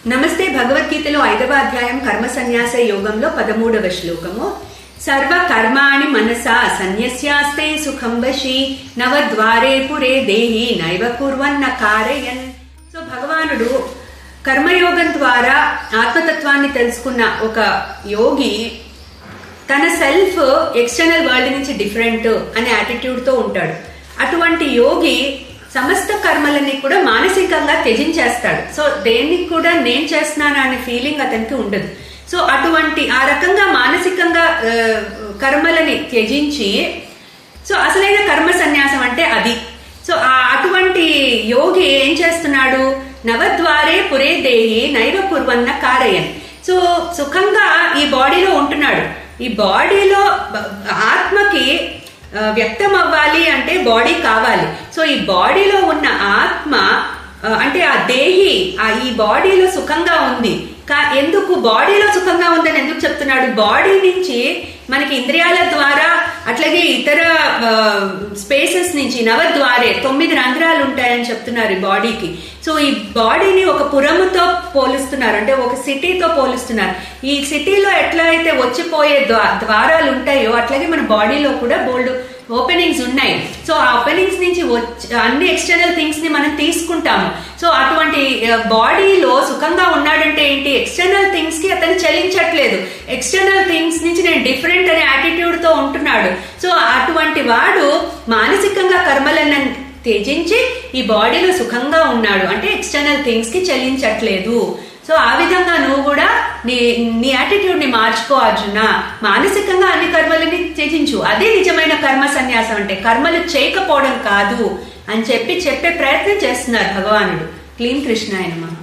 నమస్తే. భగవద్గీతలో 5వ అధ్యాయం కర్మ సన్యాస యోగంలో 13వ శ్లోకము. సర్వ కర్మాణి మనసా సన్యస్యాస్తే సుఖం వశి నవద్వారే పురే దేహి నైవ కుర్వన్న కారయన్. సో భగవానుడు కర్మయోగం ద్వారా ఆత్మతత్వాన్ని తెలుసుకున్న ఒక యోగి తన సెల్ఫ్ ఎక్స్టర్నల్ వరల్డ్ నుంచి డిఫరెంట్ అనే యాటిట్యూడ్ తో ఉంటాడు. అటువంటి యోగి సమస్త కర్మలని కూడా మానసికంగా త్యజించేస్తాడు. సో దేనికి కూడా నేను చేస్తున్నాను అనే ఫీలింగ్ అతనికి ఉండదు. సో అటువంటి ఆ రకంగా మానసికంగా కర్మలని త్యజించి, సో అసలైన కర్మ సన్యాసం అంటే అది. సో అటువంటి యోగి ఏం చేస్తున్నాడు? నవద్వారే పురే దేహి నైవ కుర్వన్న కారయన్. సో సుఖంగా ఈ బాడీలో ఉంటున్నాడు. ఈ బాడీలో ఆత్మకి వ్యక్తం అవ్వాలి అంటే బాడీ కావాలి. సో ఈ బాడీలో ఉన్న ఆత్మ అంటే ఆ దేహి ఈ బాడీలో సుఖంగా ఉంది. ఎందుకు బాడీలో సుఖంగా ఉందని ఎందుకు చెప్తున్నాడు? బాడీ నుంచి మనకి ఇంద్రియాల ద్వారా అట్లాగే ఇతర స్పేసెస్ నుంచి నవద్వారే 9 రంధ్రాలు ఉంటాయని చెప్తున్నారు ఈ బాడీకి. సో ఈ బాడీని ఒక పురముతో పోలుస్తున్నారు, అంటే ఒక సిటీతో పోలుస్తున్నారు. ఈ సిటీలో ఎట్లా అయితే వచ్చిపోయే ద్వారాలు ఉంటాయో అట్లాగే మన బాడీలో కూడా బోల్డ్ ఓపెనింగ్స్ ఉన్నాయి. సో ఆ ఓపెనింగ్స్ నుంచి అన్ని ఎక్స్టర్నల్ థింగ్స్ ని మనం తీసుకుంటాము. సో అటువంటి బాడీలో సుఖంగా ఉన్నాడంటే ఏంటి? ఎక్స్టర్నల్ థింగ్స్ కి అతను చలించట్లేదు. ఎక్స్టర్నల్ థింగ్స్ నుంచి నేను డిఫరెంట్ అనే యాటిట్యూడ్ తో ఉంటున్నాడు. సో అటువంటి వాడు మానసికంగా కర్మలను త్యజించి ఈ బాడీలో సుఖంగా ఉన్నాడు, అంటే ఎక్స్టర్నల్ థింగ్స్ కి చలించట్లేదు. సో ఆ విధంగా నువ్వు కూడా నీ యాటిట్యూడ్ ని మార్చుకో అర్జున. మానసికంగా అన్ని కర్మలని త్యజించు. అదే నిజమైన కర్మ సన్యాసం అంటే, కర్మలు చేయకపోవడం కాదు అని చెప్పే ప్రయత్నం చేస్తున్నారు భగవానుడు. క్లీం కృష్ణాయ నమః.